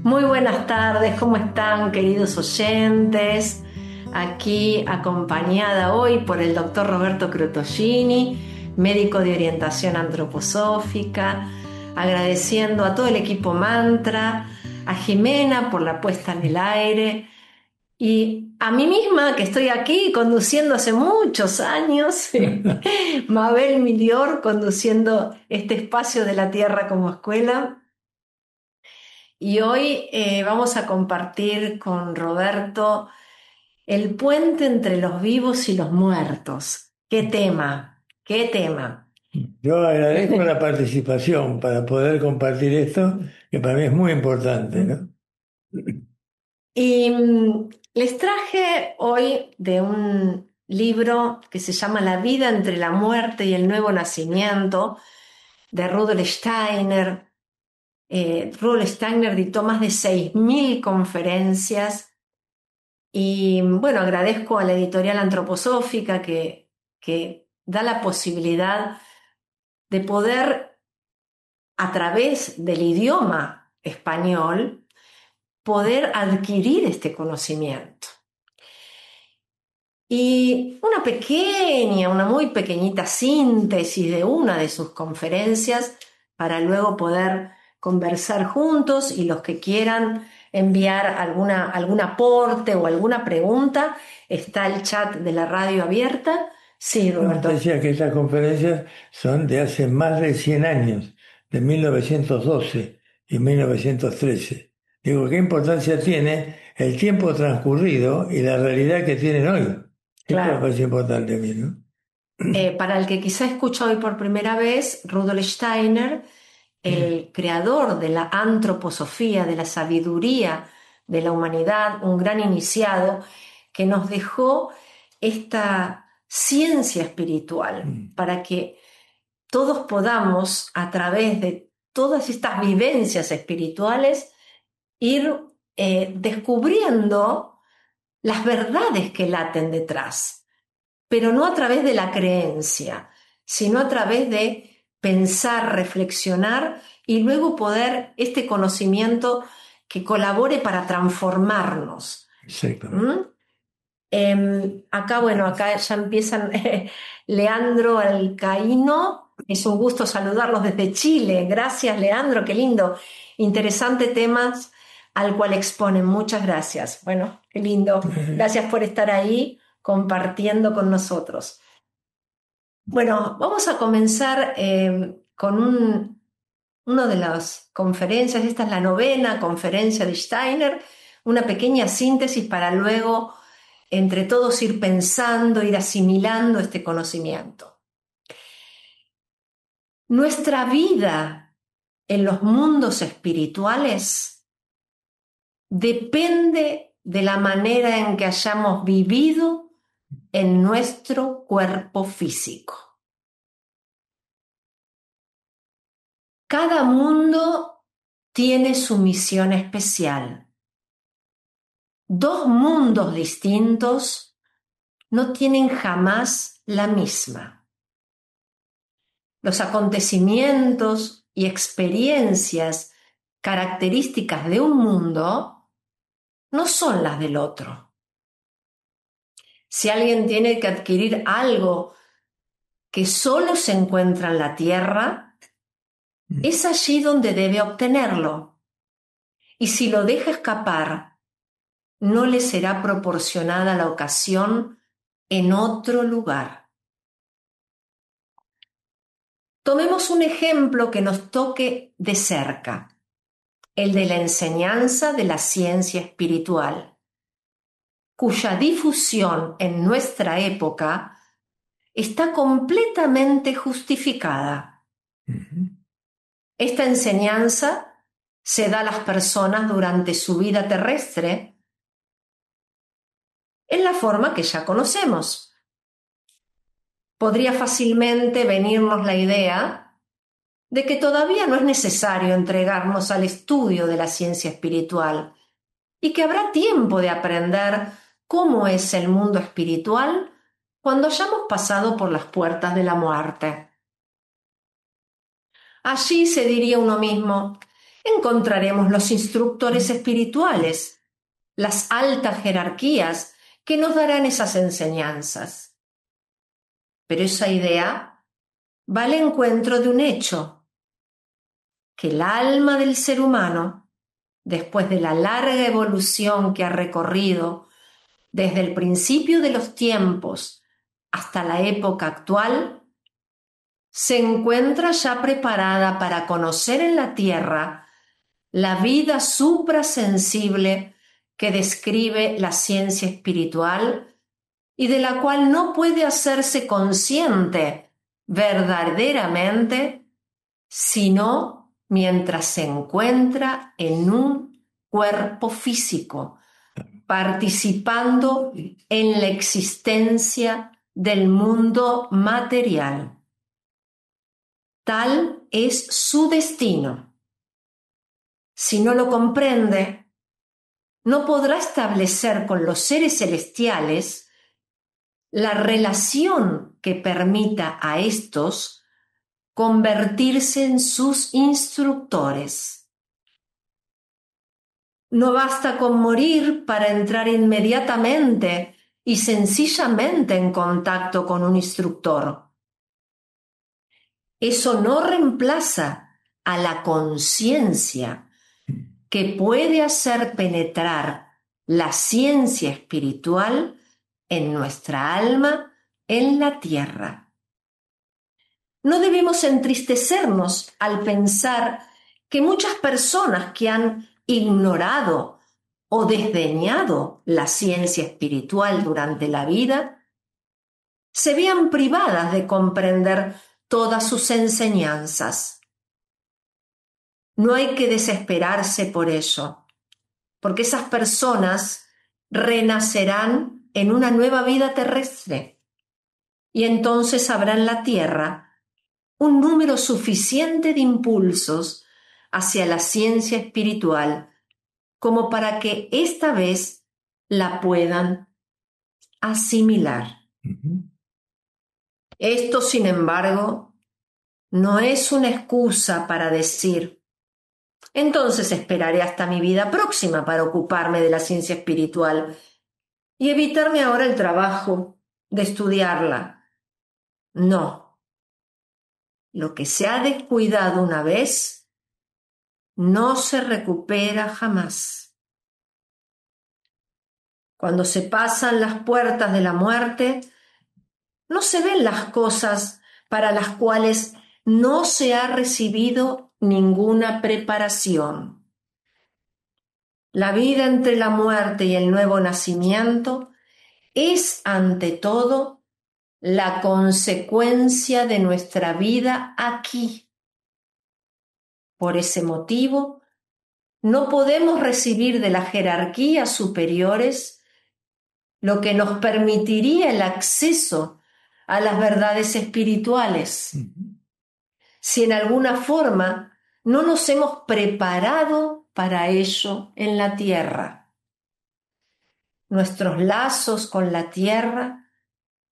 Muy buenas tardes, ¿cómo están, queridos oyentes? Aquí acompañada hoy por el doctor Roberto Crotogini, médico de orientación antroposófica, agradeciendo a todo el equipo Mantra, a Jimena por la puesta en el aire y a mí misma que estoy aquí conduciendo hace muchos años, Mabel Milior conduciendo este espacio de la Tierra como escuela. Y hoy vamos a compartir con Roberto el puente entre los vivos y los muertos. ¡Qué tema! ¡Qué tema! Yo agradezco la participación para poder compartir esto, que para mí es muy importante, ¿no? Y les traje hoy de un libro que se llama La vida entre la muerte y el nuevo nacimiento, de Rudolf Steiner. Rudolf Steiner dictó más de 6.000 conferencias. Y bueno, agradezco a la editorial antroposófica que da la posibilidad de poder, a través del idioma español, poder adquirir este conocimiento. Y una muy pequeñita síntesis de una de sus conferencias para luego poder conversar juntos y los que quieran enviar algún aporte o alguna pregunta, está el chat de la radio abierta. Sí, No, Roberto. decía que estas conferencias son de hace más de 100 años, de 1912 y 1913. Digo, ¿qué importancia tiene el tiempo transcurrido y la realidad que tienen hoy? Esto me Claro. parece importante a mí, ¿no? Para el que quizá escucha hoy por primera vez, Rudolf Steiner, el creador de la antroposofía, de la sabiduría de la humanidad, un gran iniciado que nos dejó esta ciencia espiritual para que todos podamos, a través de todas estas vivencias espirituales, ir descubriendo las verdades que laten detrás, pero no a través de la creencia, sino a través de pensar, reflexionar y luego poder este conocimiento que colabore para transformarnos. Exactamente. ¿Mm? Acá ya empiezan Leandro Alcaíno. Es un gusto saludarlos desde Chile. Gracias, Leandro, qué lindo. Interesante temas al cual exponen. Muchas gracias. Bueno, qué lindo. Gracias por estar ahí compartiendo con nosotros. Bueno, vamos a comenzar con una de las conferencias. Esta es la 9ª conferencia de Steiner, una pequeña síntesis para luego entre todos ir pensando, ir asimilando este conocimiento. Nuestra vida en los mundos espirituales depende de la manera en que hayamos vivido en nuestro cuerpo físico. Cada mundo tiene su misión especial. Dos mundos distintos no tienen jamás la misma. Los acontecimientos y experiencias características de un mundo no son las del otro. Si alguien tiene que adquirir algo que solo se encuentra en la Tierra, es allí donde debe obtenerlo. Y si lo deja escapar, no le será proporcionada la ocasión en otro lugar. Tomemos un ejemplo que nos toque de cerca, el de la enseñanza de la ciencia espiritual, cuya difusión en nuestra época está completamente justificada. Esta enseñanza se da a las personas durante su vida terrestre en la forma que ya conocemos. Podría fácilmente venirnos la idea de que todavía no es necesario entregarnos al estudio de la ciencia espiritual y que habrá tiempo de aprender cómo es el mundo espiritual cuando hayamos pasado por las puertas de la muerte. Allí se diría uno mismo, encontraremos los instructores espirituales, las altas jerarquías que nos darán esas enseñanzas. Pero esa idea va al encuentro de un hecho, que el alma del ser humano, después de la larga evolución que ha recorrido desde el principio de los tiempos hasta la época actual, se encuentra ya preparada para conocer en la tierra la vida suprasensible que describe la ciencia espiritual y de la cual no puede hacerse consciente verdaderamente sino mientras se encuentra en un cuerpo físico, participando en la existencia del mundo material. Tal es su destino. Si no lo comprende, no podrá establecer con los seres celestiales la relación que permita a estos convertirse en sus instructores. No basta con morir para entrar inmediatamente y sencillamente en contacto con un instructor. Eso no reemplaza a la conciencia que puede hacer penetrar la ciencia espiritual en nuestra alma, en la tierra. No debemos entristecernos al pensar que muchas personas que han ignorado o desdeñado la ciencia espiritual durante la vida se vean privadas de comprender todas sus enseñanzas. No hay que desesperarse por ello, porque esas personas renacerán en una nueva vida terrestre y entonces habrá en la tierra un número suficiente de impulsos hacia la ciencia espiritual como para que esta vez la puedan asimilar. Esto, sin embargo, no es una excusa para decir: entonces esperaré hasta mi vida próxima para ocuparme de la ciencia espiritual y evitarme ahora el trabajo de estudiarla. No. Lo que se ha descuidado una vez no se recupera jamás. Cuando se pasan las puertas de la muerte, no se ven las cosas para las cuales no se ha recibido ninguna preparación. La vida entre la muerte y el nuevo nacimiento es, ante todo, la consecuencia de nuestra vida aquí. Por ese motivo, no podemos recibir de las jerarquías superiores lo que nos permitiría el acceso a las verdades espirituales. Si en alguna forma no nos hemos preparado para ello en la tierra. Nuestros lazos con la tierra,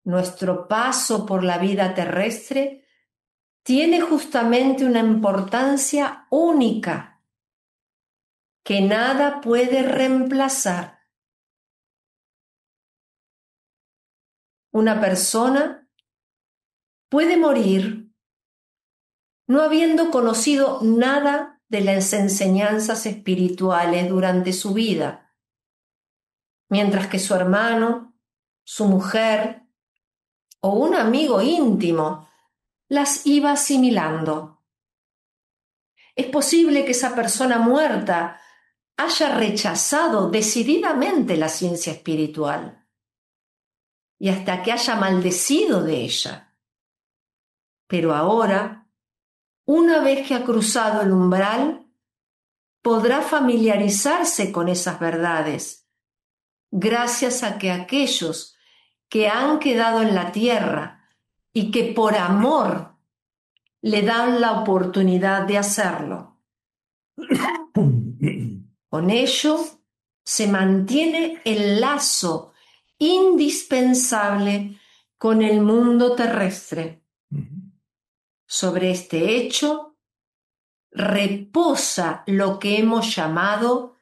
nuestro paso por la vida terrestre, tiene justamente una importancia única que nada puede reemplazar. Una persona puede morir no habiendo conocido nada de las enseñanzas espirituales durante su vida, mientras que su hermano, su mujer o un amigo íntimo las iba asimilando. Es posible que esa persona muerta haya rechazado decididamente la ciencia espiritual y hasta que haya maldecido de ella. Pero ahora, una vez que ha cruzado el umbral, podrá familiarizarse con esas verdades, gracias a que aquellos que han quedado en la tierra y que por amor le dan la oportunidad de hacerlo. Con ello se mantiene el lazo indispensable con el mundo terrestre. Sobre este hecho reposa lo que hemos llamado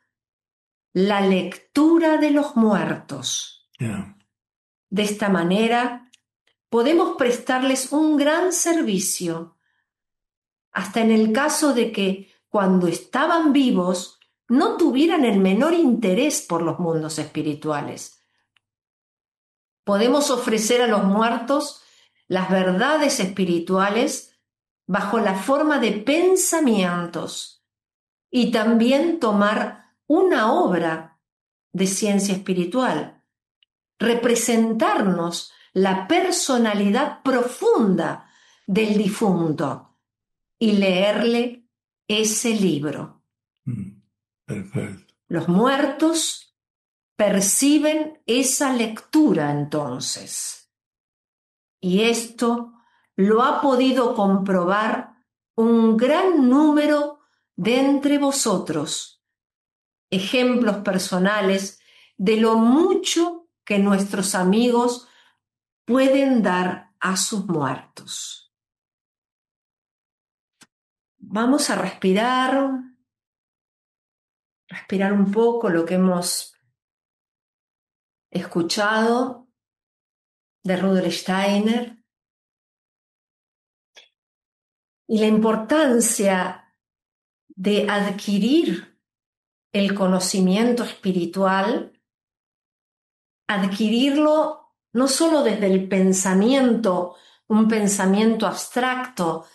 la lectura de los muertos. Yeah. De esta manera, podemos prestarles un gran servicio, hasta en el caso de que, cuando estaban vivos, no tuvieran el menor interés por los mundos espirituales. Podemos ofrecer a los muertos las verdades espirituales bajo la forma de pensamientos y también tomar una obra de ciencia espiritual, representarnos la personalidad profunda del difunto y leerle ese libro. Perfecto. Los muertos perciben esa lectura entonces. Y esto lo ha podido comprobar un gran número de entre vosotros. Ejemplos personales de lo mucho que nuestros amigos pueden dar a sus muertos. Vamos a respirar un poco lo que hemos escuchado de Rudolf Steiner y la importancia de adquirir el conocimiento espiritual, adquirirlo no solo desde el pensamiento, un pensamiento abstracto,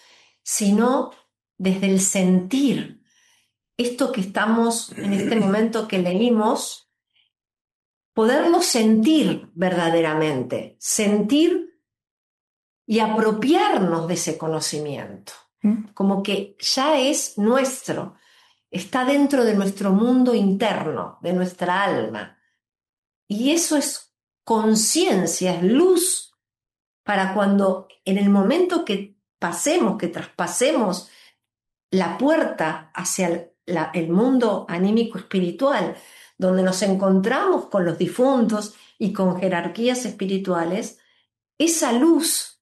sino desde el sentir. Esto que estamos en este momento que leímos, poderlo sentir verdaderamente, sentir y apropiarnos de ese conocimiento, como que ya es nuestro, está dentro de nuestro mundo interno, de nuestra alma. Y eso es conciencia, es luz para cuando en el momento que pasemos, que traspasemos la puerta hacia el mundo anímico espiritual, donde nos encontramos con los difuntos y con jerarquías espirituales, esa luz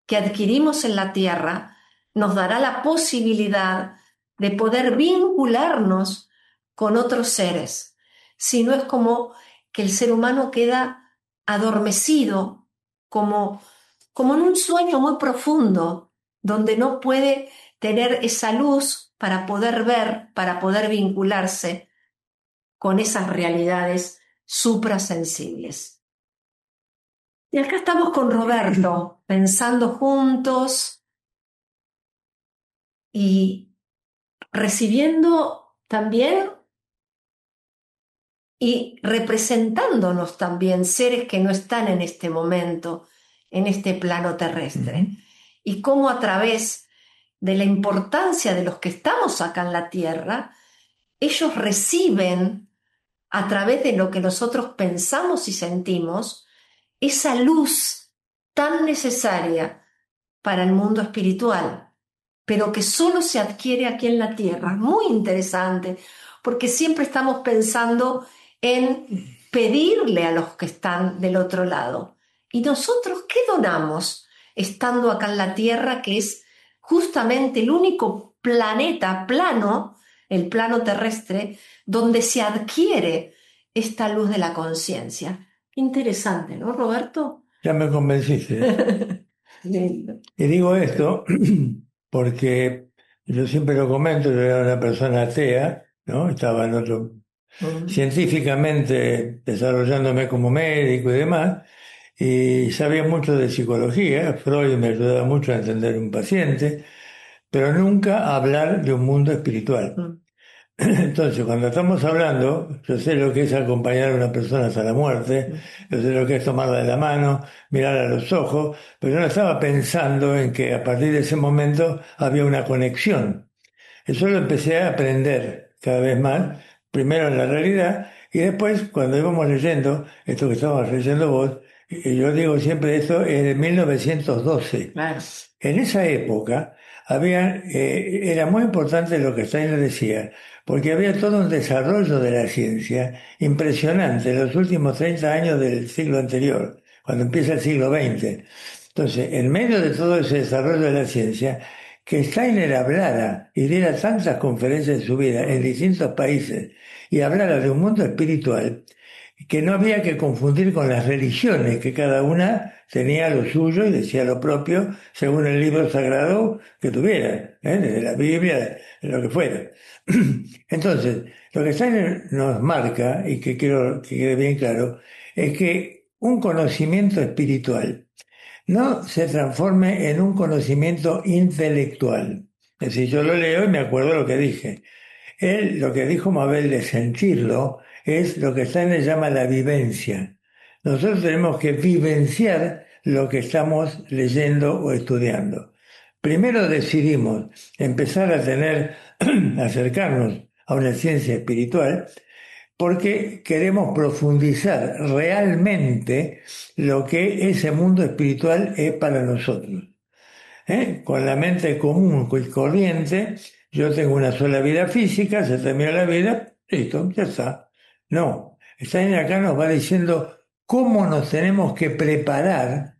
que adquirimos en la tierra nos dará la posibilidad de poder vincularnos con otros seres. Si no, es como que el ser humano queda adormecido, como en un sueño muy profundo, donde no puede tener esa luz para poder ver, para poder vincularse con esas realidades suprasensibles. Y acá estamos con Roberto, pensando juntos y recibiendo también y representándonos también seres que no están en este momento, en este plano terrestre. Y cómo a través de la importancia de los que estamos acá en la Tierra, ellos reciben, a través de lo que nosotros pensamos y sentimos, esa luz tan necesaria para el mundo espiritual, pero que solo se adquiere aquí en la Tierra. Muy interesante, porque siempre estamos pensando en pedirle a los que están del otro lado. ¿Y nosotros qué donamos estando acá en la Tierra, que es justamente el único planeta plano, el plano terrestre, donde se adquiere esta luz de la conciencia? Interesante, ¿no, Roberto? Ya me convenciste. Lindo. Y digo esto porque yo siempre lo comento, yo era una persona atea, ¿no? Estaba en otro, científicamente desarrollándome como médico y demás, y sabía mucho de psicología. Freud me ayudaba mucho a entender un paciente, pero nunca a hablar de un mundo espiritual. Entonces, cuando estamos hablando, yo sé lo que es acompañar a una persona hasta la muerte, yo sé lo que es tomarla de la mano, mirar a los ojos, pero yo no estaba pensando en que a partir de ese momento había una conexión. Eso lo empecé a aprender cada vez más, primero en la realidad, y después cuando íbamos leyendo, esto que estabas leyendo vos, y yo digo siempre esto, es de 1912. Claro. En esa época era muy importante lo que Steiner decía, porque había todo un desarrollo de la ciencia impresionante en los últimos 30 años del siglo anterior, cuando empieza el siglo XX. Entonces, en medio de todo ese desarrollo de la ciencia, que Steiner hablara y diera tantas conferencias en su vida en distintos países y hablara de un mundo espiritual que no había que confundir con las religiones, que cada una tenía lo suyo y decía lo propio según el libro sagrado que tuviera, desde la Biblia, de lo que fuera. Entonces, lo que Steiner nos marca, y que quiero que quede bien claro, es que un conocimiento espiritual no se transforme en un conocimiento intelectual. Es decir, yo lo leo y me acuerdo lo que dije. Él, lo que dijo Mabel de sentirlo, es lo que Steiner llama la vivencia. Nosotros tenemos que vivenciar lo que estamos leyendo o estudiando. Primero decidimos empezar a acercarnos a una ciencia espiritual, porque queremos profundizar realmente lo que ese mundo espiritual es para nosotros. Con la mente común y corriente, yo tengo una sola vida física, se termina la vida, listo, ya está. No, Steiner acá nos va diciendo cómo nos tenemos que preparar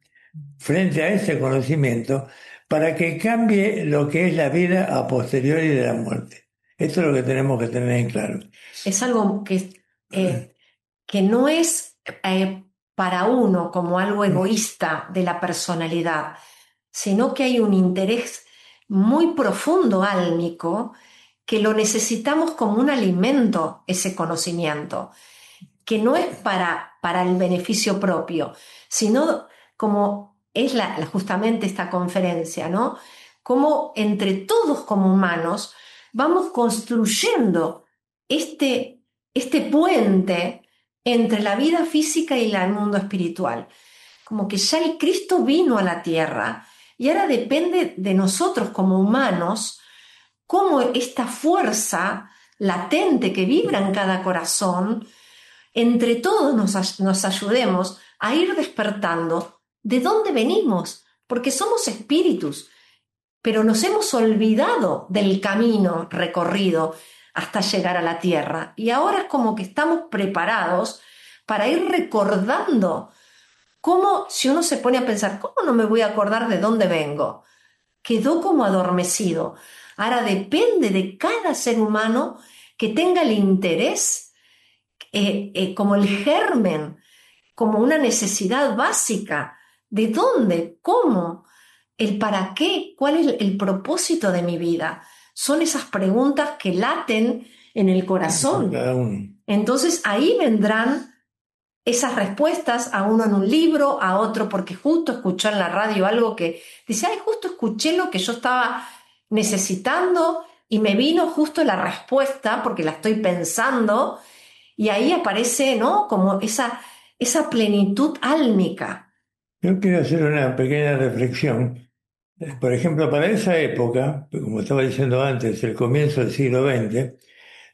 frente a ese conocimiento para que cambie lo que es la vida a posteriori de la muerte. Esto es lo que tenemos que tener en claro. Es algo que no es para uno como algo egoísta de la personalidad, sino que hay un interés muy profundo álmico que lo necesitamos como un alimento, ese conocimiento, que no es para el beneficio propio, sino como es justamente esta conferencia, ¿no? Como entre todos como humanos vamos construyendo este puente entre la vida física y el mundo espiritual. Como que ya el Cristo vino a la tierra y ahora depende de nosotros como humanos cómo esta fuerza latente que vibra en cada corazón, entre todos nos ayudemos a ir despertando de dónde venimos, porque somos espíritus, pero nos hemos olvidado del camino recorrido hasta llegar a la tierra. Y ahora es como que estamos preparados para ir recordando cómo, si uno se pone a pensar, ¿cómo no me voy a acordar de dónde vengo? Quedó como adormecido. Ahora depende de cada ser humano que tenga el interés, como el germen, como una necesidad básica. ¿De dónde? ¿Cómo? ¿El para qué? ¿Cuál es el propósito de mi vida? Son esas preguntas que laten en el corazón. Entonces ahí vendrán esas respuestas, a uno en un libro, a otro porque justo escuchó en la radio algo que dice, ay, justo escuché lo que yo estaba necesitando y me vino justo la respuesta porque la estoy pensando, y ahí aparece, ¿no?, como esa plenitud álmica. Yo quiero hacer una pequeña reflexión. Por ejemplo, para esa época, como estaba diciendo antes, el comienzo del siglo XX,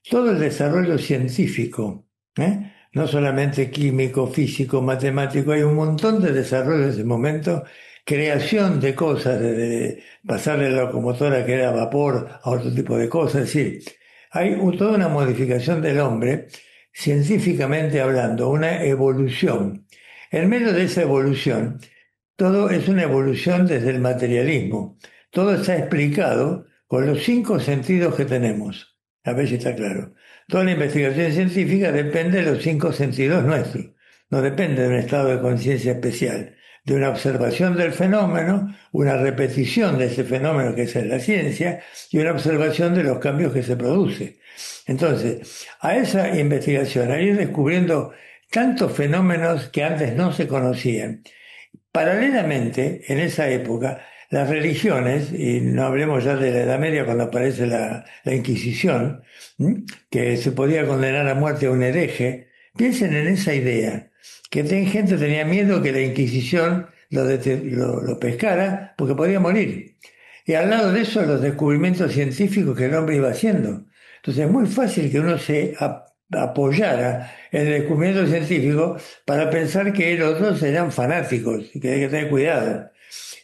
todo el desarrollo científico, no solamente químico, físico, matemático, hay un montón de desarrollo en ese momento, creación de cosas, de pasarle la locomotora que era vapor a otro tipo de cosas, es decir, hay toda una modificación del hombre, científicamente hablando, una evolución. En medio de esa evolución, todo es una evolución desde el materialismo. Todo está explicado con los 5 sentidos que tenemos. A ver si está claro. Toda la investigación científica depende de los 5 sentidos nuestros. No depende de un estado de conciencia especial, de una observación del fenómeno, una repetición de ese fenómeno que es la ciencia y una observación de los cambios que se producen. Entonces, a esa investigación, a ir descubriendo tantos fenómenos que antes no se conocían. Paralelamente, en esa época, las religiones, y no hablemos ya de la Edad Media cuando aparece la Inquisición, que se podía condenar a muerte a un hereje, piensen en esa idea, que gente tenía miedo que la Inquisición lo pescara porque podía morir. Y al lado de eso, los descubrimientos científicos que el hombre iba haciendo. Entonces es muy fácil que uno se apoyara en el descubrimiento científico para pensar que los otros eran fanáticos y que hay que tener cuidado.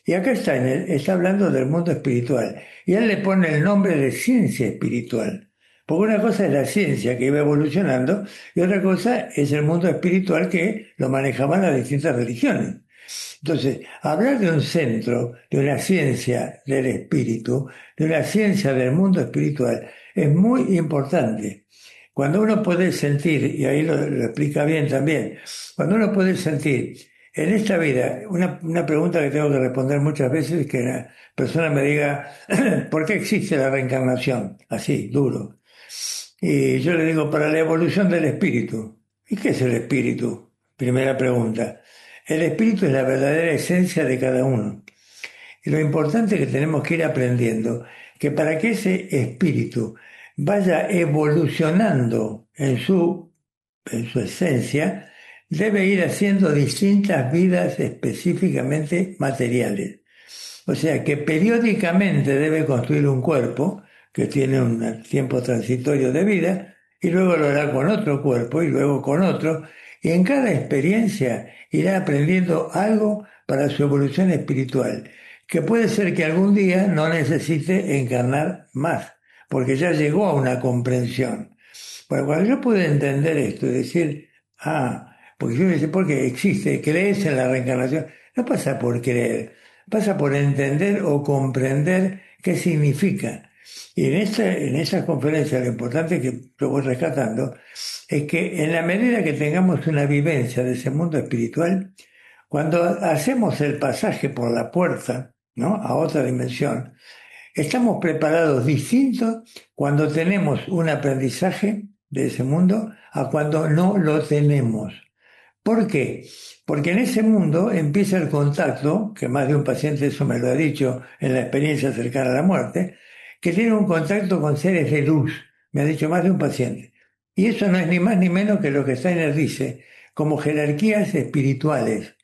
Y acá está hablando del mundo espiritual y él le pone el nombre de ciencia espiritual. Porque una cosa es la ciencia que iba evolucionando y otra cosa es el mundo espiritual que lo manejaban las distintas religiones. Entonces, hablar de un centro, de una ciencia del espíritu, de una ciencia del mundo espiritual, es muy importante. Cuando uno puede sentir, y ahí lo explica bien también, cuando uno puede sentir en esta vida, una pregunta que tengo que responder muchas veces es que una persona me diga, ¿por qué existe la reencarnación? Así, duro. Y yo le digo, para la evolución del espíritu. ¿Y qué es el espíritu? Primera pregunta. El espíritu es la verdadera esencia de cada uno. Y lo importante es que tenemos que ir aprendiendo que para que ese espíritu vaya evolucionando en su esencia, debe ir haciendo distintas vidas específicamente materiales. O sea que periódicamente debe construir un cuerpo que tiene un tiempo transitorio de vida y luego lo hará con otro cuerpo y luego con otro. Y en cada experiencia irá aprendiendo algo para su evolución espiritual, que puede ser que algún día no necesite encarnar más, porque ya llegó a una comprensión. Bueno, cuando yo pude entender esto y decir, porque yo decía, porque existe, crees en la reencarnación, no pasa por creer, pasa por entender o comprender qué significa. Y en esa conferencia lo importante que yo voy rescatando es que en la medida que tengamos una vivencia de ese mundo espiritual, cuando hacemos el pasaje por la puerta, ¿no?, a otra dimensión, estamos preparados distintos cuando tenemos un aprendizaje de ese mundo a cuando no lo tenemos. ¿Por qué? Porque en ese mundo empieza el contacto, que más de un paciente eso me lo ha dicho en la experiencia cercana a la muerte, que tiene un contacto con seres de luz, me ha dicho más de un paciente. Y eso no es ni más ni menos que lo que Steiner dice, como jerarquías espirituales.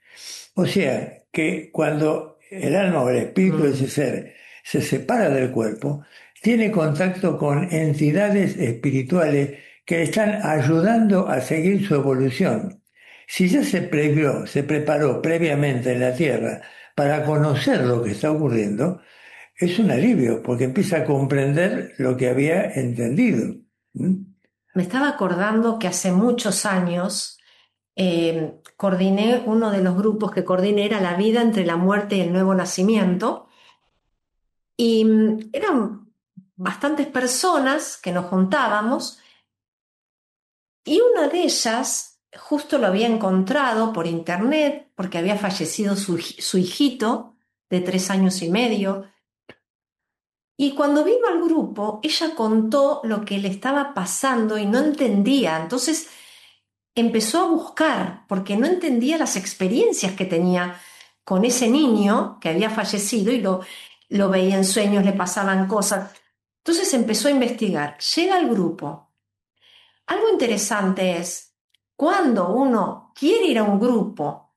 O sea, que cuando el alma o el espíritu de ese ser se separa del cuerpo, tiene contacto con entidades espirituales que le están ayudando a seguir su evolución. Si ya se preparó previamente en la Tierra para conocer lo que está ocurriendo, es un alivio, porque empieza a comprender lo que había entendido. ¿Mm? Me estaba acordando que hace muchos años coordiné uno de los grupos que coordiné era La vida entre la muerte y el nuevo nacimiento. Y eran bastantes personas que nos juntábamos y una de ellas justo lo había encontrado por internet porque había fallecido su hijito de 3 años y medio. Y cuando vino al grupo, ella contó lo que le estaba pasando y no entendía. Entonces empezó a buscar porque no entendía las experiencias que tenía con ese niño que había fallecido y lo veía en sueños, le pasaban cosas. Entonces empezó a investigar. Llega al grupo. Algo interesante es cuando uno quiere ir a un grupo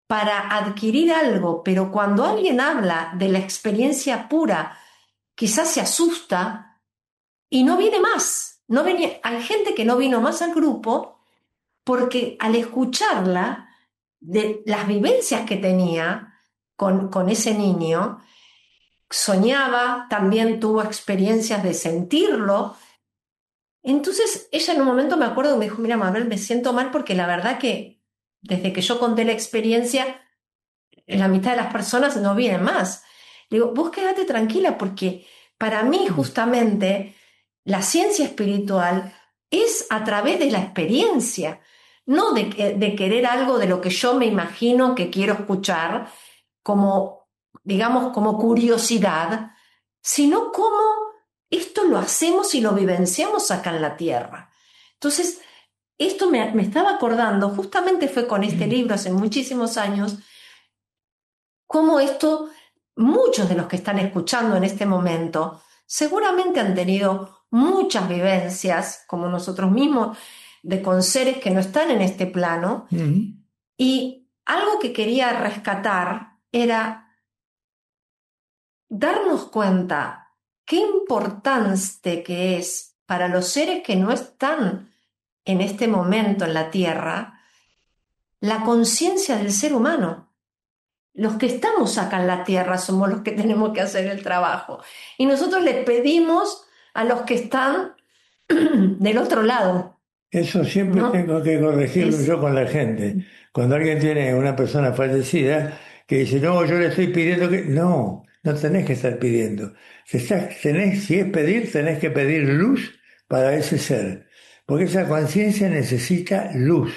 para adquirir algo, pero cuando alguien habla de la experiencia pura, quizás se asusta y no viene más. No venía, hay gente que no vino más al grupo porque al escucharla, de las vivencias que tenía con ese niño, soñaba, también tuvo experiencias de sentirlo. Entonces ella en un momento me acuerdo que me dijo, mira Mabel, me siento mal porque la verdad que desde que yo conté la experiencia, la mitad de las personas no vienen más. Le digo, vos quédate tranquila porque para mí justamente la ciencia espiritual es a través de la experiencia, no de querer algo de lo que yo me imagino que quiero escuchar como, digamos, como curiosidad, sino como esto lo hacemos y lo vivenciamos acá en la Tierra. Entonces, esto me estaba acordando, justamente fue con este libro hace muchísimos años, cómo esto, muchos de los que están escuchando en este momento, seguramente han tenido muchas vivencias, como nosotros mismos, con seres que no están en este plano. Y algo que quería rescatar era darnos cuenta qué importante que es para los seres que no están en este momento en la Tierra, la conciencia del ser humano. Los que estamos acá en la Tierra somos los que tenemos que hacer el trabajo. Y nosotros les pedimos a los que están del otro lado Eso siempre ¿no? tengo que corregirlo Es, yo con la gente. Cuando alguien tiene una persona fallecida que dice, no, yo le estoy pidiendo que... No, no tenés que estar pidiendo. Si es pedir, tenés que pedir luz para ese ser. Porque esa conciencia necesita luz,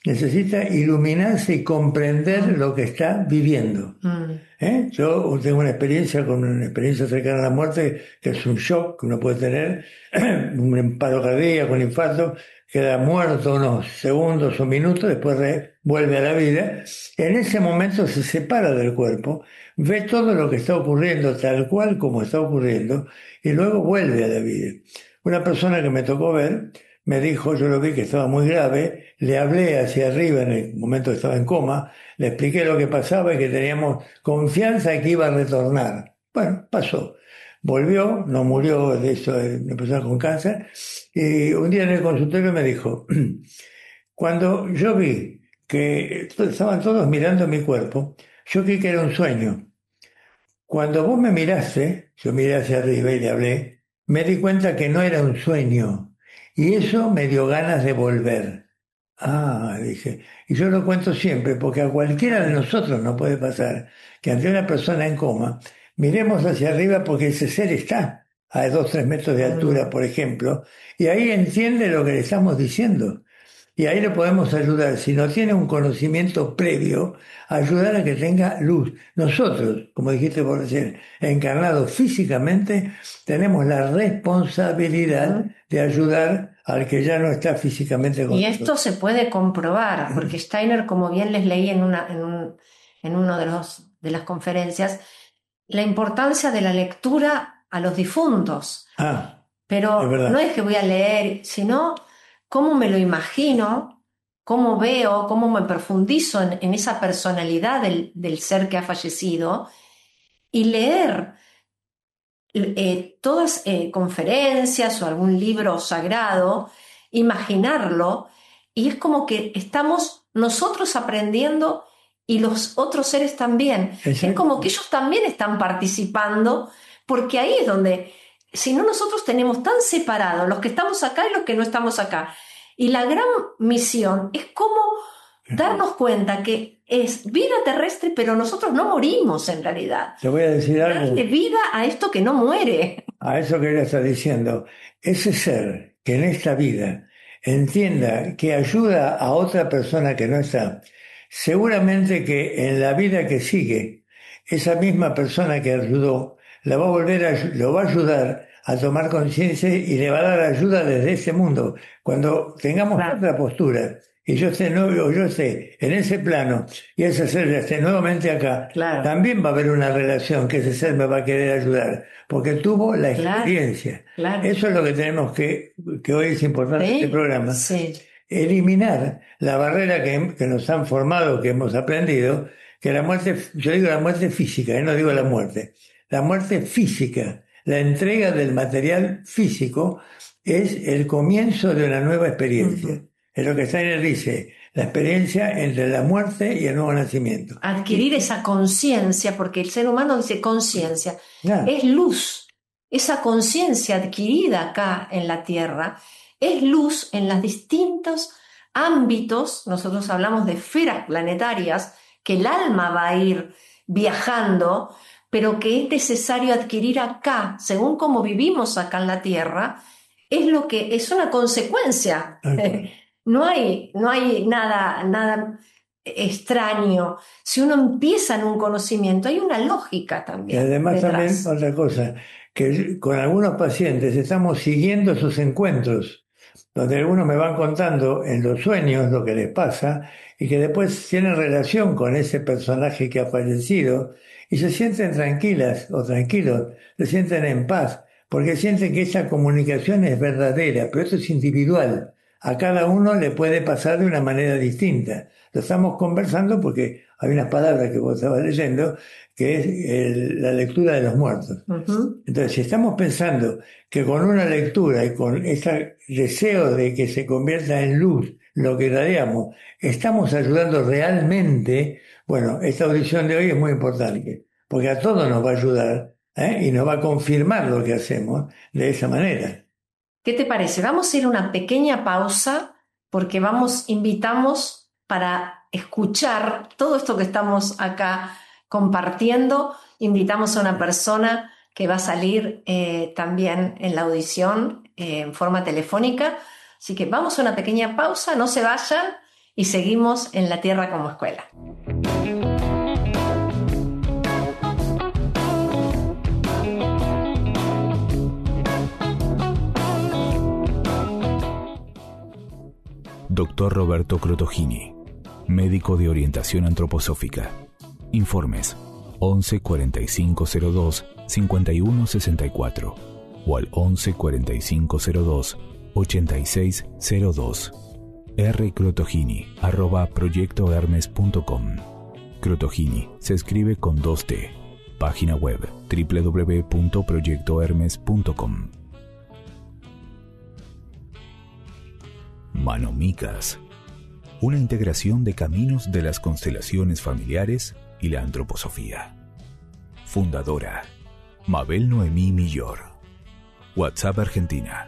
necesita iluminarse y comprender mm, lo que está viviendo. mm, Yo tengo una experiencia cercana a la muerte, que es un shock que uno puede tener, un paro cardíaco, un infarto, queda muerto unos segundos o minutos, después vuelve a la vida. En ese momento se separa del cuerpo, ve todo lo que está ocurriendo tal cual como está ocurriendo y luego vuelve a la vida. Una persona que me tocó ver me dijo, yo lo vi que estaba muy grave, le hablé hacia arriba en el momento que estaba en coma, le expliqué lo que pasaba y que teníamos confianza en que iba a retornar. Bueno, pasó. Volvió, no murió de eso, de una persona con cáncer, y un día en el consultorio me dijo, cuando yo vi que estaban todos mirando mi cuerpo, yo creí que era un sueño. Cuando vos me miraste, yo miré hacia arriba y le hablé, me di cuenta que no era un sueño, y eso me dio ganas de volver. Ah, dije, y yo lo cuento siempre, porque a cualquiera de nosotros nos puede pasar que ante una persona en coma, miremos hacia arriba porque ese ser está a 2, 3 metros de altura, mm. por ejemplo, y ahí entiende lo que le estamos diciendo. Y ahí le podemos ayudar, si no tiene un conocimiento previo, ayudar a que tenga luz. Nosotros, como dijiste por recién, encarnados físicamente, tenemos la responsabilidad Ujú. de ayudar al que ya no está físicamente con Y nosotros. esto se puede comprobar, porque Steiner, como bien les leí en uno de las conferencias, la importancia de la lectura a los difuntos. Ah, es Pero no verdad. es que voy a leer, sino cómo me lo imagino, cómo veo, cómo me profundizo en esa personalidad del ser que ha fallecido y leer todas conferencias o algún libro sagrado, imaginarlo, y es como que estamos nosotros aprendiendo y los otros seres también. Es como que Exacto. ellos también están participando, porque ahí es donde, si no nosotros tenemos tan separados los que estamos acá y los que no estamos acá. Y la gran misión es cómo darnos cuenta que es vida terrestre, pero nosotros no morimos en realidad. Te voy a decir Darle algo vida a esto que no muere. a eso que ella está diciendo. Ese ser que en esta vida entienda que ayuda a otra persona que no está, seguramente que en la vida que sigue, esa misma persona que ayudó, la va a lo va a ayudar a tomar conciencia y le va a dar ayuda desde ese mundo. Cuando tengamos Claro, otra postura y yo esté, o yo esté en ese plano y ese ser ya esté nuevamente acá, claro, también va a haber una relación que ese ser me va a querer ayudar, porque tuvo la claro, experiencia. claro. Eso es lo que tenemos que hoy es importante en este ¿Sí? programa, Sí. eliminar la barrera que nos han formado, que hemos aprendido, que la muerte, yo digo la muerte física, no digo la muerte física, la entrega del material físico es el comienzo de una nueva experiencia. Ujú. Es lo que Steiner dice, la experiencia entre la muerte y el nuevo nacimiento. Adquirir esa conciencia, porque el ser humano dice conciencia, Nada, es luz. Esa conciencia adquirida acá en la Tierra es luz en los distintos ámbitos. Nosotros hablamos de esferas planetarias que el alma va a ir viajando, pero que es necesario adquirir acá, según cómo vivimos acá en la Tierra, es lo que es una consecuencia. tal cual. No hay nada extraño. Si uno empieza en un conocimiento, hay una lógica Y también además también detrás. otra cosa, que con algunos pacientes estamos siguiendo sus encuentros, donde algunos me van contando en los sueños lo que les pasa y que después tienen relación con ese personaje que ha fallecido y se sienten tranquilas o tranquilos, se sienten en paz, porque sienten que esa comunicación es verdadera, pero eso es individual. A cada uno le puede pasar de una manera distinta. Lo estamos conversando porque hay unas palabras que vos estabas leyendo que es la lectura de los muertos. Ujú. Entonces, si estamos pensando que con una lectura y con ese deseo de que se convierta en luz lo que irradiamos, estamos ayudando realmente, bueno, esta audición de hoy es muy importante, porque a todos nos va a ayudar, y nos va a confirmar lo que hacemos de esa manera. ¿Qué te parece? Vamos a ir a una pequeña pausa porque invitamos para escuchar todo esto que estamos acá compartiendo, invitamos a una persona que va a salir también en la audición en forma telefónica. Así que vamos a una pequeña pausa, no se vayan y seguimos en La Tierra como Escuela. Dr. Roberto Crotogini, médico de orientación antroposófica. Informes 11 45 02 51 64 o al 11 45 02 86 02. rcrotogini@proyectohermes.com. Crotogini se escribe con 2T. Página web www.proyectohermes.com. Manomicas, una integración de caminos de las constelaciones familiares y la antroposofía. Fundadora, Mabel Noemí Millor. WhatsApp Argentina,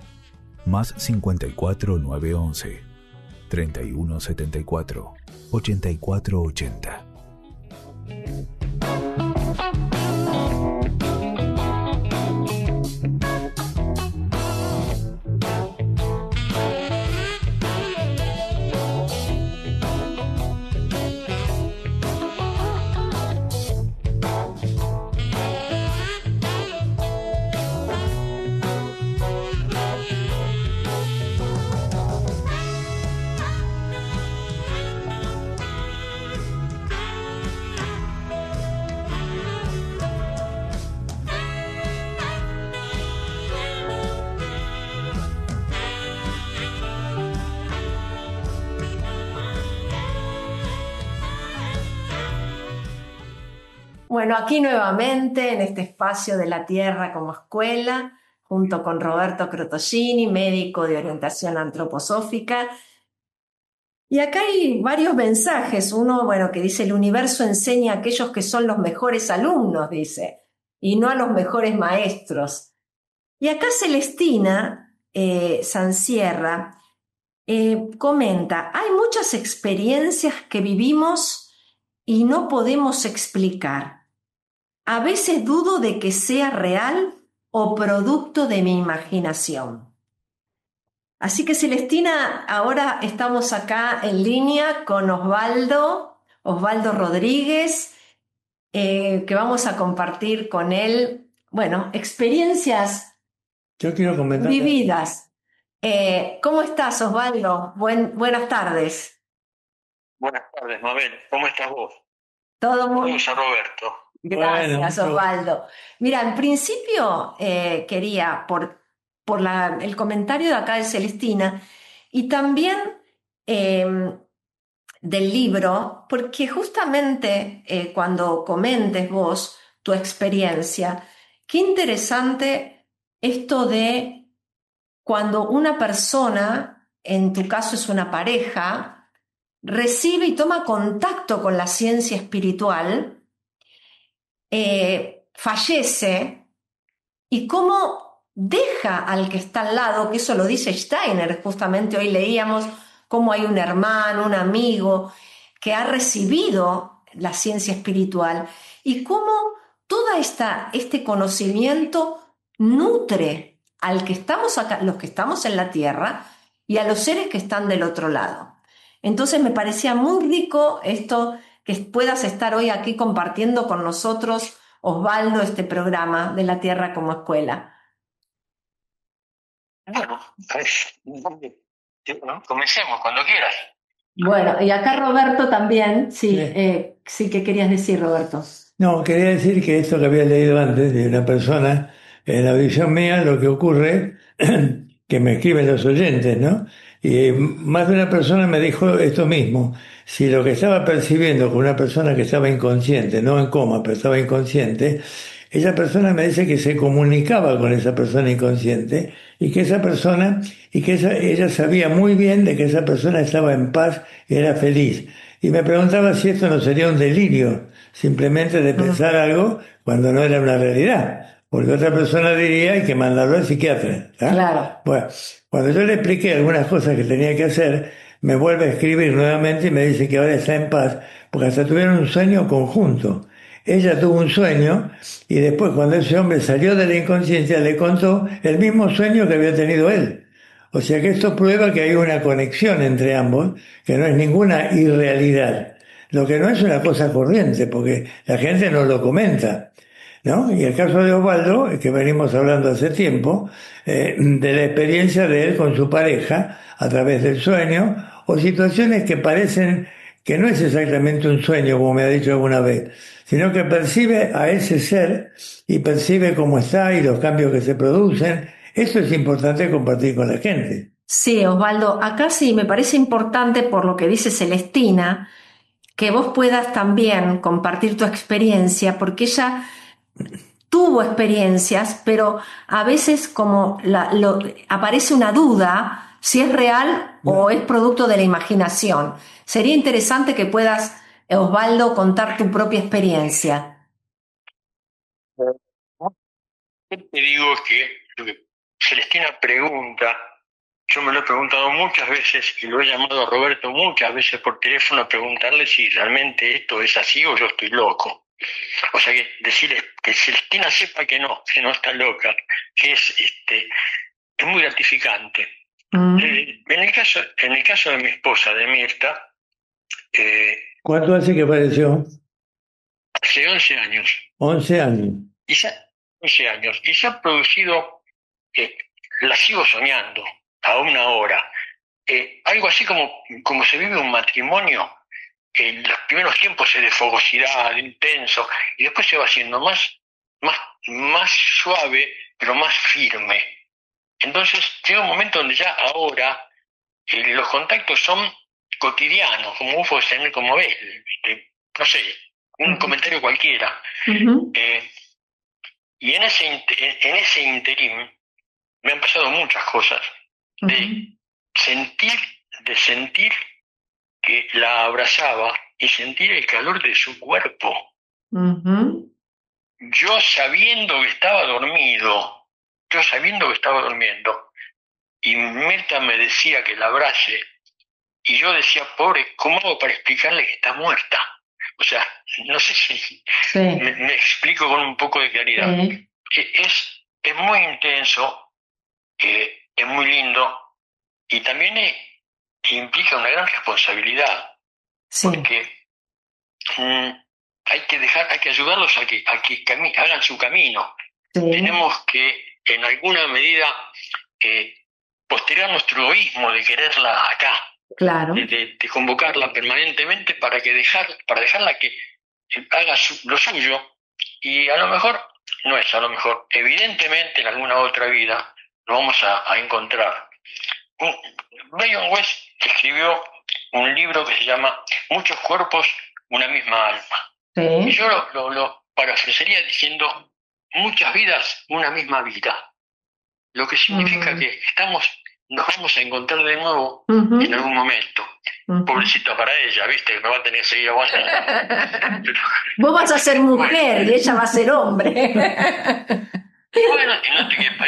más 54 911 3174 8480. Bueno, aquí nuevamente en este espacio de La Tierra como Escuela, junto con Roberto Crotogini, médico de orientación antroposófica. Y acá hay varios mensajes. Uno, bueno, que dice: el universo enseña a aquellos que son los mejores alumnos, dice, y no a los mejores maestros. Y acá Celestina Sansierra comenta: hay muchas experiencias que vivimos y no podemos explicar. A veces dudo de que sea real o producto de mi imaginación. Así que Celestina, ahora estamos acá en línea con Osvaldo Rodríguez, que vamos a compartir con él, bueno, experiencias Yo quiero comentar vividas. ¿Cómo estás, Osvaldo? Buenas tardes. Buenas tardes, Mabel. ¿Cómo estás vos? Todo muy Saludos a Roberto. Gracias, Bueno, Osvaldo. Mira, en principio quería, por el comentario de acá de Celestina y también del libro, porque justamente cuando comentes vos tu experiencia, qué interesante esto de cuando una persona, en tu caso es una pareja, recibe y toma contacto con la ciencia espiritual, fallece y cómo deja al que está al lado, que eso lo dice Steiner, justamente hoy leíamos cómo hay un hermano, un amigo que ha recibido la ciencia espiritual y cómo todo este conocimiento nutre al que estamos acá, los que estamos en la tierra y a los seres que están del otro lado. Entonces me parecía muy rico esto, que puedas estar hoy aquí compartiendo con nosotros, Osvaldo, este programa de La Tierra como Escuela. Bueno, comencemos cuando quieras. Bueno, y acá Roberto también, sí, ¿qué querías decir, Roberto? No, quería decir que esto que había leído antes de una persona, en la audición mía, lo que ocurre, que me escriben los oyentes, ¿no? Y más de una persona me dijo esto mismo: si lo que estaba percibiendo con una persona que estaba inconsciente, no en coma, pero estaba inconsciente, esa persona me dice que se comunicaba con esa persona inconsciente y que ella sabía muy bien de que esa persona estaba en paz y era feliz. Y me preguntaba si esto no sería un delirio, simplemente de pensar algo cuando no era una realidad. Porque otra persona diría: hay que mandarlo al psiquiatra, ¿tá? Claro. Bueno, cuando yo le expliqué algunas cosas que tenía que hacer, me vuelve a escribir nuevamente y me dice que ahora está en paz, porque hasta tuvieron un sueño conjunto. Ella tuvo un sueño y después cuando ese hombre salió de la inconsciencia le contó el mismo sueño que había tenido él. O sea que esto prueba que hay una conexión entre ambos, que no es ninguna irrealidad. Lo que no es una cosa corriente, porque la gente no lo comenta, ¿no? Y el caso de Osvaldo, que venimos hablando hace tiempo, de la experiencia de él con su pareja a través del sueño, o situaciones que parecen que no es exactamente un sueño, como me ha dicho alguna vez, sino que percibe a ese ser y percibe cómo está y los cambios que se producen. Esto es importante compartir con la gente. Sí, Osvaldo, acá sí me parece importante por lo que dice Celestina, que vos puedas también compartir tu experiencia, porque ella tuvo experiencias, pero a veces como aparece una duda si es real o es producto de la imaginación. Sería interesante que puedas, Osvaldo, contar tu propia experiencia. Yo te digo que lo que Celestina pregunta, yo me lo he preguntado muchas veces y lo he llamado a Roberto muchas veces por teléfono a preguntarle si realmente esto es así o yo estoy loco. O sea, que decirle que Celestina sepa que no está loca, que es muy gratificante. En el caso de mi esposa, de Mirta, ¿Cuánto hace que falleció? hace 11 años. 11 años. 11 años. Y se ha producido, la sigo soñando, aún ahora, algo así como se vive un matrimonio. En los primeros tiempos es de fogosidad, de intenso, y después se va haciendo más suave, pero más firme. Entonces llega un momento donde ya ahora los contactos son cotidianos, como vos podés tener como ves, no sé, un comentario cualquiera. Y en ese interín me han pasado muchas cosas, de sentir que la abrazaba y sentir el calor de su cuerpo. Yo sabiendo que estaba durmiendo, y Mirta me decía que la abrace, y yo decía, pobre, ¿cómo hago para explicarle que está muerta? O sea, no sé si me explico con un poco de claridad. Es muy intenso, es muy lindo, y también implica una gran responsabilidad, porque hay que ayudarlos a que hagan su camino. Tenemos que, en alguna medida, postergar nuestro egoísmo de quererla acá, claro, de convocarla permanentemente para dejarla que haga lo suyo, y a lo mejor, evidentemente en alguna otra vida lo vamos a encontrar. Brian West escribió un libro que se llama Muchos cuerpos, una misma alma. Y yo lo parafrasearía diciendo muchas vidas, una misma vida. Lo que significa que nos vamos a encontrar de nuevo en algún momento. Pobrecita para ella, viste, que me va a tener que seguir aguantando. Vos vas a ser mujer y ella va a ser hombre. Y bueno,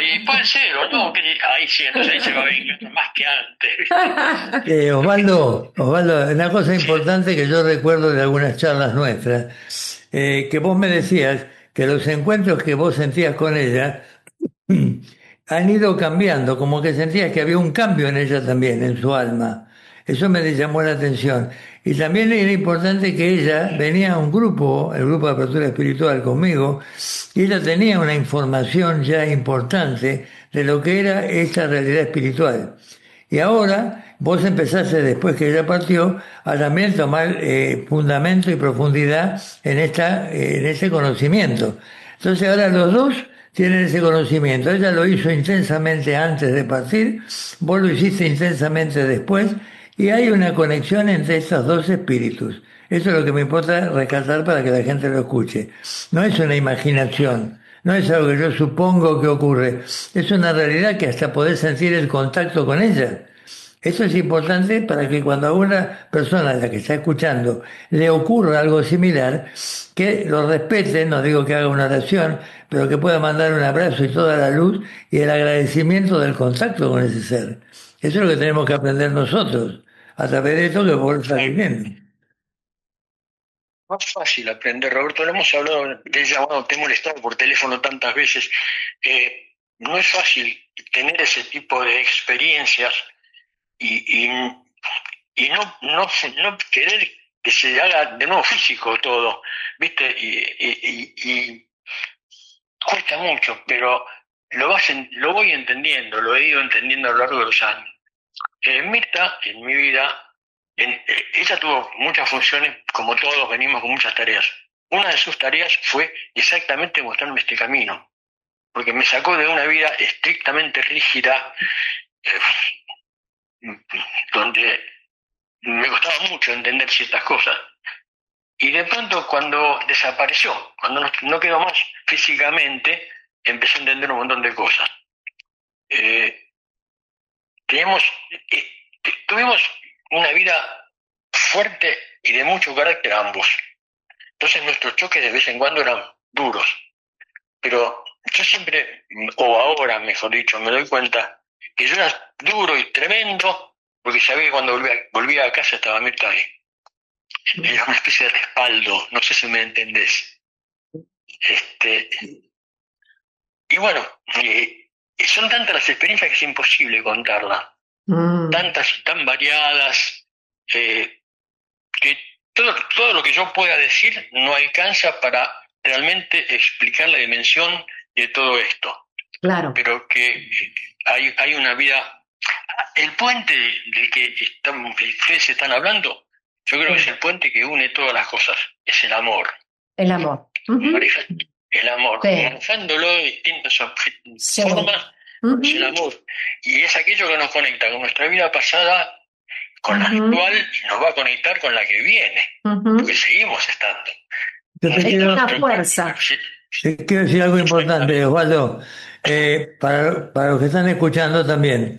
y puede ser, o no, ahí sí, entonces ahí se va a ver más que antes. Osvaldo, una cosa importante que yo recuerdo de algunas charlas nuestras, que vos me decías que los encuentros que vos sentías con ella han ido cambiando, como que sentías que había un cambio en ella también, en su alma. Eso me llamó la atención. Y también era importante que ella venía a un grupo, el grupo de apertura espiritual conmigo, y ella tenía una información ya importante de lo que era esta realidad espiritual. Y ahora vos empezaste, después que ella partió, a también tomar fundamento y profundidad en ese conocimiento. Entonces ahora los dos tienen ese conocimiento. Ella lo hizo intensamente antes de partir, vos lo hiciste intensamente después, y hay una conexión entre estos dos espíritus. Eso es lo que me importa rescatar para que la gente lo escuche. No es una imaginación, no es algo que yo supongo que ocurre, es una realidad que hasta podés sentir el contacto con ella. Eso es importante para que cuando a una persona a la que está escuchando le ocurra algo similar, que lo respete, no digo que haga una oración, pero que pueda mandar un abrazo y toda la luz y el agradecimiento del contacto con ese ser. Eso es lo que tenemos que aprender nosotros, a través de esto que vos estás diciendo. No es fácil aprender, Roberto. Lo hemos hablado, te he llamado, te he molestado por teléfono tantas veces. No es fácil tener ese tipo de experiencias y no querer que se haga de nuevo físico todo, ¿viste? Y cuesta mucho, pero lo voy entendiendo, lo he ido entendiendo a lo largo de los años. Mirta, en mi vida, ella tuvo muchas funciones, como todos venimos con muchas tareas. Una de sus tareas fue exactamente mostrarme este camino, porque me sacó de una vida estrictamente rígida, donde me costaba mucho entender ciertas cosas. Y de pronto cuando desapareció, cuando no quedó más físicamente, empecé a entender un montón de cosas. Tuvimos una vida fuerte y de mucho carácter ambos. Entonces nuestros choques de vez en cuando eran duros. Pero yo siempre, o ahora mejor dicho, me doy cuenta que yo era duro y tremendo porque sabía que cuando volvía a casa estaba Mirta ahí. Era una especie de respaldo, no sé si me entendés. Y bueno, son tantas las experiencias que es imposible contarlas. Tantas y tan variadas, que todo lo que yo pueda decir no alcanza para realmente explicar la dimensión de todo esto. Claro. Pero que hay una vida. El puente del que ustedes están hablando, yo creo que es el puente que une todas las cosas, es el amor. El amor. El amor, manejándolo de distintas formas, es el amor. Y es aquello que nos conecta con nuestra vida pasada, con la actual, y nos va a conectar con la que viene, porque seguimos estando. Es una fuerza. Te quiero decir algo importante, Osvaldo, para los que están escuchando también.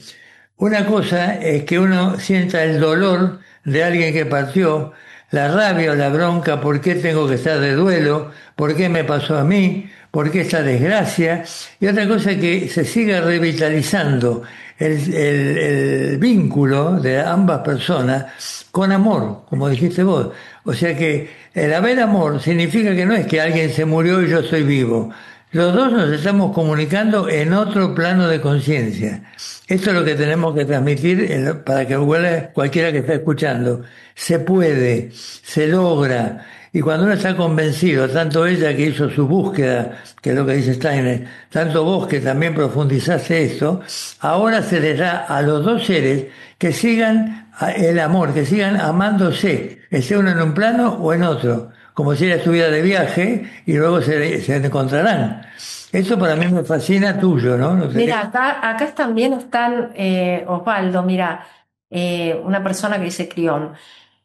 Una cosa es que uno sienta el dolor de alguien que partió, la rabia o la bronca, ¿por qué tengo que estar de duelo? ¿Por qué me pasó a mí? ¿Por qué esta desgracia? Y otra cosa es que se siga revitalizando el vínculo de ambas personas con amor, como dijiste vos. O sea que el haber amor significa que no es que alguien se murió y yo estoy vivo. Los dos nos estamos comunicando en otro plano de conciencia. Esto es lo que tenemos que transmitir para que cualquiera que esté escuchando. Se puede, se logra. Y cuando uno está convencido, tanto ella que hizo su búsqueda, que es lo que dice Steiner, tanto vos que también profundizaste esto, ahora se les da a los dos seres que sigan el amor, que sigan amándose, que sea uno en un plano o en otro, como si ella estuviera de viaje y luego se encontrarán. Eso para mí me fascina tuyo, ¿no? Mira, acá también están, Osvaldo, mira, una persona que dice Crión.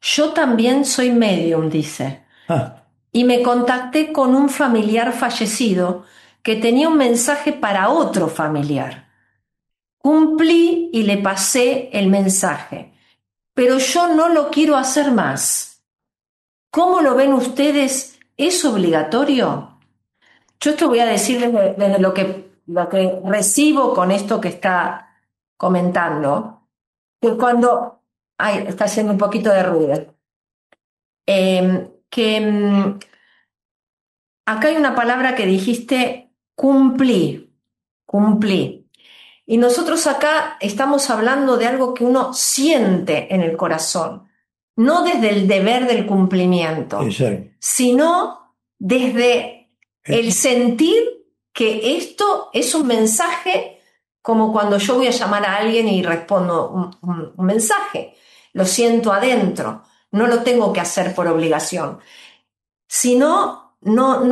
Yo también soy medium, dice. Y me contacté con un familiar fallecido que tenía un mensaje para otro familiar. Cumplí y le pasé el mensaje, pero yo no lo quiero hacer más. ¿Cómo lo ven ustedes? ¿Es obligatorio? Yo te voy a decir desde lo que recibo con esto que está comentando, que cuando... Ay, está haciendo un poquito de ruido. Acá hay una palabra que dijiste, cumplí. Y nosotros acá estamos hablando de algo que uno siente en el corazón, no desde el deber del cumplimiento, sino desde el sentir que esto es un mensaje, como cuando yo voy a llamar a alguien y respondo un mensaje. Lo siento adentro, no lo tengo que hacer por obligación. Si no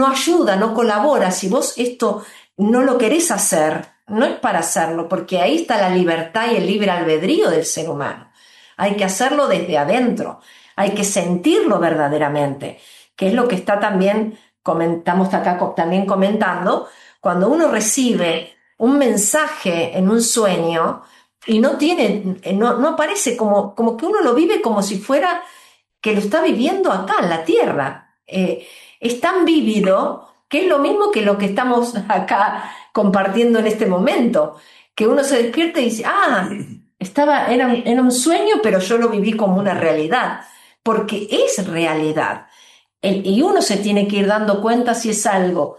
ayuda, no colabora. Si vos esto no lo querés hacer, no es para hacerlo, porque ahí está la libertad y el libre albedrío del ser humano. Hay que hacerlo desde adentro, hay que sentirlo verdaderamente, que es lo que está también, estamos acá también comentando, cuando uno recibe un mensaje en un sueño y no aparece como que uno lo vive como si fuera que lo está viviendo acá en la tierra. Es tan vívido que es lo mismo que lo que estamos acá compartiendo en este momento, que uno se despierta y dice, Era un sueño, pero yo lo viví como una realidad, porque es realidad. Y uno se tiene que ir dando cuenta si es algo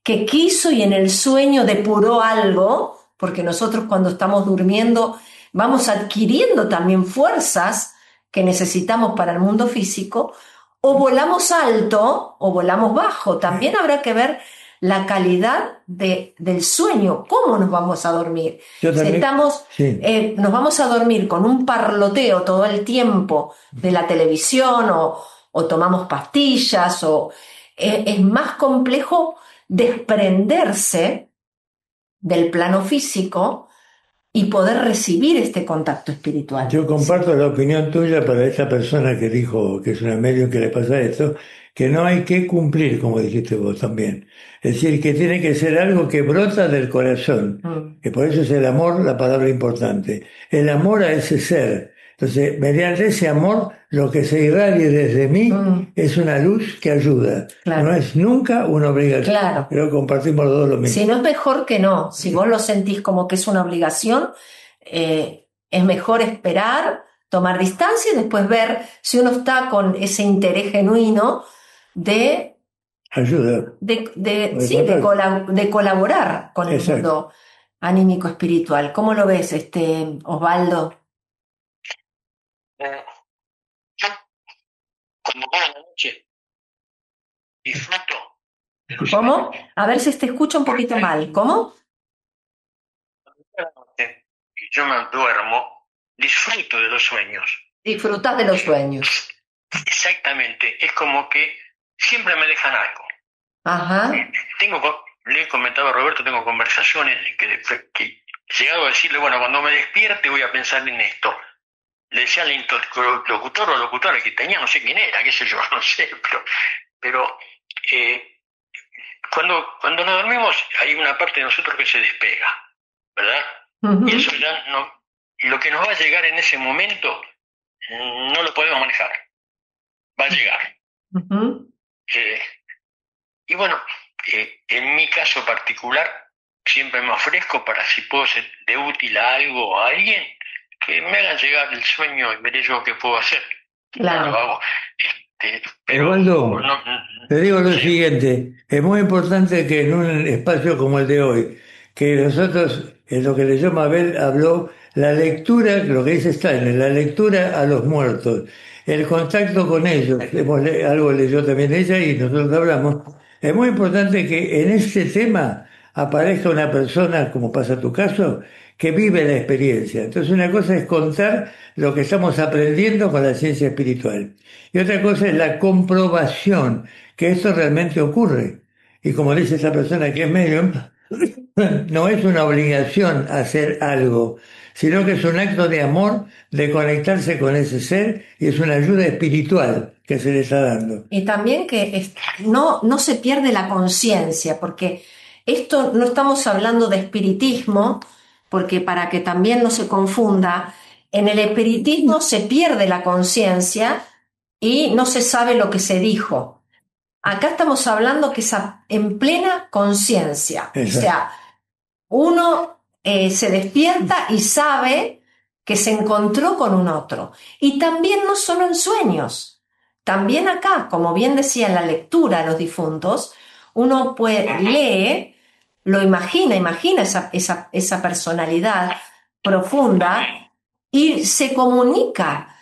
que quiso y en el sueño depuró algo, porque nosotros cuando estamos durmiendo vamos adquiriendo también fuerzas que necesitamos para el mundo físico, o volamos alto o volamos bajo. También habrá que ver la calidad del sueño, cómo nos vamos a dormir. Yo también, sí. Nos vamos a dormir con un parloteo todo el tiempo de la televisión o tomamos pastillas, es más complejo desprenderse del plano físico y poder recibir este contacto espiritual. Yo comparto la opinión tuya para esa persona que dijo que es una medium que le pasa esto, que no hay que cumplir, como dijiste vos también. Es decir, que tiene que ser algo que brota del corazón, que por eso es el amor la palabra importante. El amor a ese ser. Entonces, mediante ese amor, lo que se irradie desde mí es una luz que ayuda. Claro. No es nunca una obligación. Claro. Pero compartimos los dos lo mismo. Si no es mejor que no. Si vos lo sentís como que es una obligación, es mejor esperar, tomar distancia y después ver si uno está con ese interés genuino de ayuda. De colaborar con el mundo anímico espiritual. ¿Cómo lo ves, Osvaldo? Yo, cuando voy a la noche, disfruto. ¿Cómo? A ver si te escucho un poquito mal. ¿Cómo? Yo me duermo, disfruto de los sueños. Disfrutas de los sueños. Exactamente, es como que siempre me dejan algo. Ajá. Le he comentado a Roberto, tengo conversaciones que he llegado a decirle, bueno, cuando me despierte voy a pensar en esto. Le decía al interlocutor o locutora que tenía, no sé quién era, qué sé yo, no sé, pero cuando nos dormimos hay una parte de nosotros que se despega, ¿verdad? Uh-huh. Y eso ya no, lo que nos va a llegar en ese momento no lo podemos manejar, va a llegar. Uh-huh. Y bueno, en mi caso particular siempre me ofrezco para si puedo ser de útil a algo o a alguien, que me hagan llegar el sueño y veré yo qué puedo hacer. Claro. Lo hago. Pero Osvaldo, te digo lo siguiente, es muy importante que en un espacio como el de hoy, que nosotros, en lo que leyó Mabel, habló la lectura, lo que dice Steiner, la lectura a los muertos, el contacto con ellos, algo leyó también ella y nosotros hablamos, es muy importante que en este tema aparezca una persona, como pasa tu caso, que vive la experiencia. Entonces una cosa es contar lo que estamos aprendiendo con la ciencia espiritual. Y otra cosa es la comprobación que esto realmente ocurre. Y como dice esa persona que es medium, no es una obligación hacer algo, sino que es un acto de amor, de conectarse con ese ser, y es una ayuda espiritual que se le está dando. Y también que no se pierde la conciencia, porque esto no estamos hablando de espiritismo, porque para que también no se confunda, en el espiritismo se pierde la conciencia y no se sabe lo que se dijo. Acá estamos hablando que es en plena conciencia. O sea, uno se despierta y sabe que se encontró con un otro. Y también no solo en sueños, también acá, como bien decía en la lectura a los difuntos, uno lee, lo imagina esa personalidad profunda y se comunica,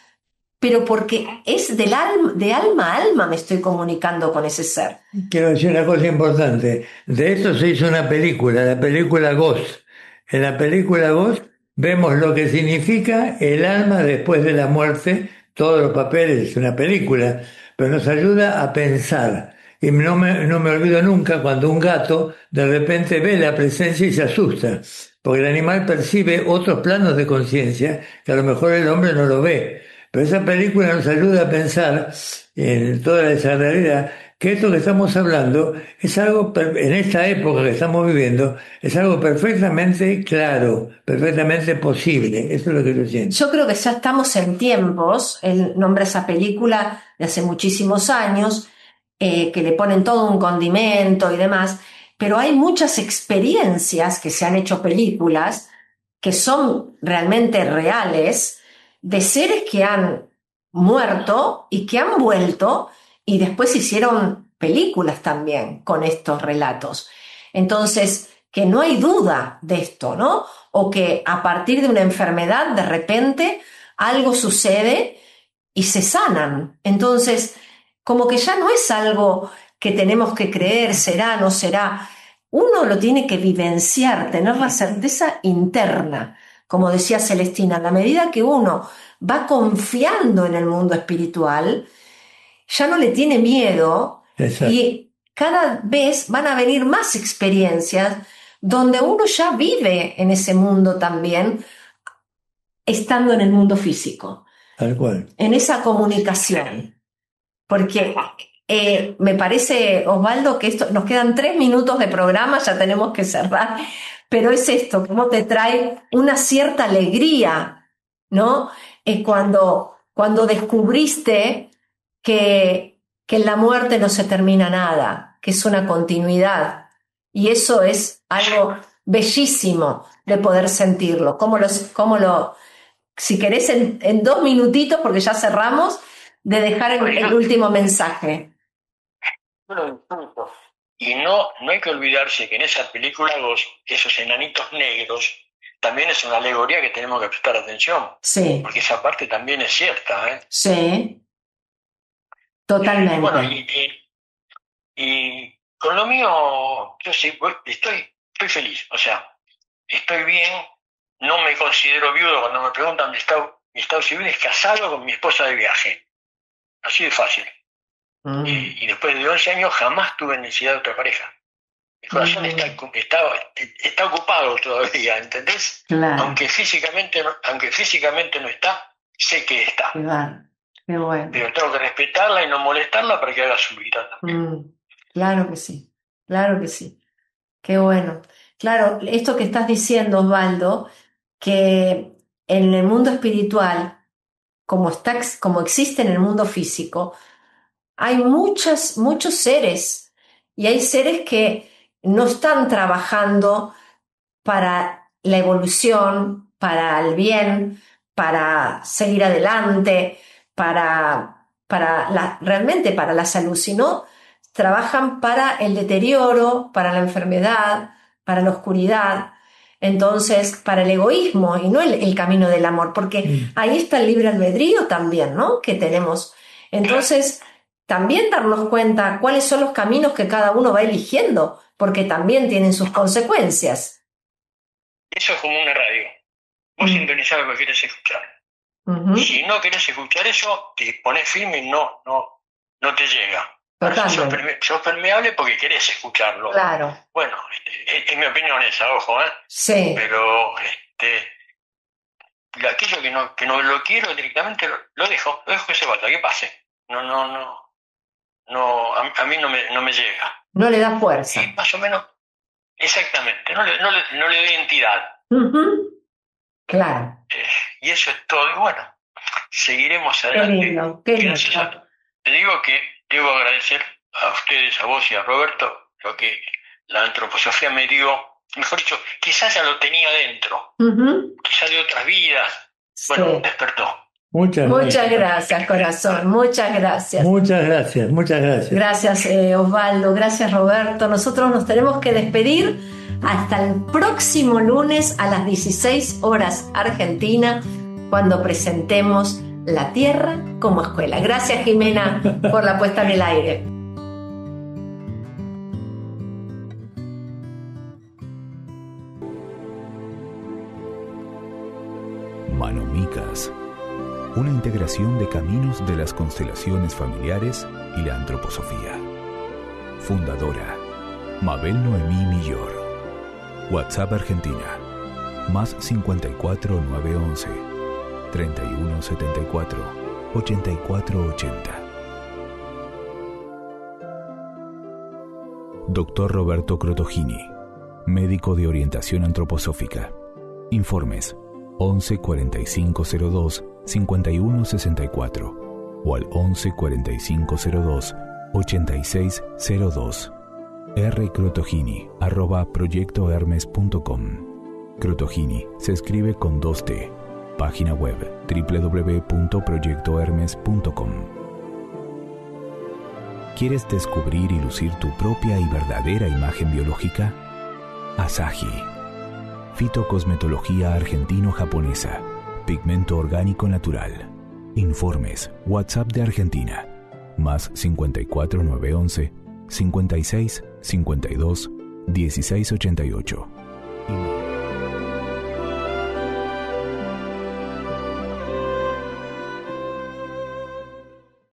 pero porque es de alma a alma me estoy comunicando con ese ser. Quiero decir una cosa importante. De esto se hizo una película, la película Ghost. En la película Ghost vemos lo que significa el alma después de la muerte, todos los papeles, es una película, pero nos ayuda a pensar. Y no me olvido nunca cuando un gato de repente ve la presencia y se asusta, porque el animal percibe otros planos de conciencia que a lo mejor el hombre no lo ve. Pero esa película nos ayuda a pensar en toda esa realidad, que esto que estamos hablando es algo, en esta época que estamos viviendo, es algo perfectamente claro, perfectamente posible. Eso es lo que yo siento. Yo creo que ya estamos en tiempos, él nombra esa película de hace muchísimos años, que le ponen todo un condimento y demás, pero hay muchas experiencias que se han hecho películas que son realmente reales, de seres que han muerto y que han vuelto y después hicieron películas también con estos relatos. Entonces, que no hay duda de esto, ¿no? O que a partir de una enfermedad, de repente, algo sucede y se sanan. Entonces, como que ya no es algo que tenemos que creer, será, no será. Uno lo tiene que vivenciar, tener la certeza interna. Como decía Celestina, a la medida que uno va confiando en el mundo espiritual, ya no le tiene miedo. Exacto. Y cada vez van a venir más experiencias donde uno ya vive en ese mundo también, estando en el mundo físico, Tal cual. en esa comunicación. Porque me parece, Osvaldo, que esto, nos quedan 3 minutos de programa, ya tenemos que cerrar, pero es esto, cómo te trae una cierta alegría, ¿no? Cuando descubriste que en la muerte no se termina nada, que es una continuidad. Y eso es algo bellísimo de poder sentirlo. Si querés en 2 minutitos, porque ya cerramos, de dejar el último mensaje. Y no hay que olvidarse que en esa película esos enanitos negros también es una alegoría que tenemos que prestar atención. Sí. Porque esa parte también es cierta, ¿eh? Sí. Totalmente. Bueno, y con lo mío, yo sí, estoy feliz, o sea, estoy bien, no me considero viudo. Cuando me preguntan mi estado civil, es casado con mi esposa de viaje. Así de fácil. Y después de 11 años jamás tuve necesidad de otra pareja. Mi corazón está ocupado todavía, ¿entendés? Claro. Aunque físicamente no está, sé que está. Claro. Qué bueno. Pero tengo que respetarla y no molestarla para que haga su vida también. Claro que sí, claro que sí. Qué bueno. Claro, esto que estás diciendo, Osvaldo, que en el mundo espiritual, como existe en el mundo físico, hay muchos seres, y hay seres que no están trabajando para la evolución, para el bien, para seguir adelante, realmente para la salud, sino trabajan para el deterioro, para la enfermedad, para la oscuridad. Entonces, para el egoísmo y no el camino del amor, porque ahí está el libre albedrío también, ¿no? Que tenemos. Entonces, también darnos cuenta cuáles son los caminos que cada uno va eligiendo, porque también tienen sus consecuencias. Eso es como una radio. Vos sintonizás lo que querés escuchar. Si no querés escuchar eso, te pones firme y no te llega. Sos permeable porque querés escucharlo. Claro. Bueno, es mi opinión esa, ojo, ¿eh? Sí. Pero aquello que no lo quiero directamente lo dejo que se vaya, que pase. A mí no me llega. No le da fuerza. Y más o menos, exactamente, no le doy entidad. Claro. Y eso es todo. Y bueno, seguiremos adelante. Qué lindo. Te digo que debo agradecer a ustedes, a vos y a Roberto, lo que la antroposofía me dio. Mejor dicho, quizás ya lo tenía dentro. Quizás de otras vidas. Bueno, despertó. Muchas gracias, corazón. Muchas gracias. Muchas gracias. Gracias, Osvaldo. Gracias, Roberto. Nosotros nos tenemos que despedir hasta el próximo lunes a las 16 horas Argentina, cuando presentemos La Tierra como Escuela. Gracias, Jimena, por la puesta en el aire. Manomicas, una integración de caminos de las constelaciones familiares y la antroposofía. Fundadora, Mabel Noemí Millor. WhatsApp Argentina, más 54 911 3174 8480. Dr. Roberto Crotogini, médico de orientación antroposófica. Informes 11 4502 5164 o al 11 4502 8602. rcrotogini@proyectohermes.com. Crotogini se escribe con 2T. Página web www.proyectohermes.com. ¿Quieres descubrir y lucir tu propia y verdadera imagen biológica? Asahi. Fitocosmetología argentino-japonesa. Pigmento orgánico natural. Informes. WhatsApp de Argentina. Más 54 911 56 52 16 88.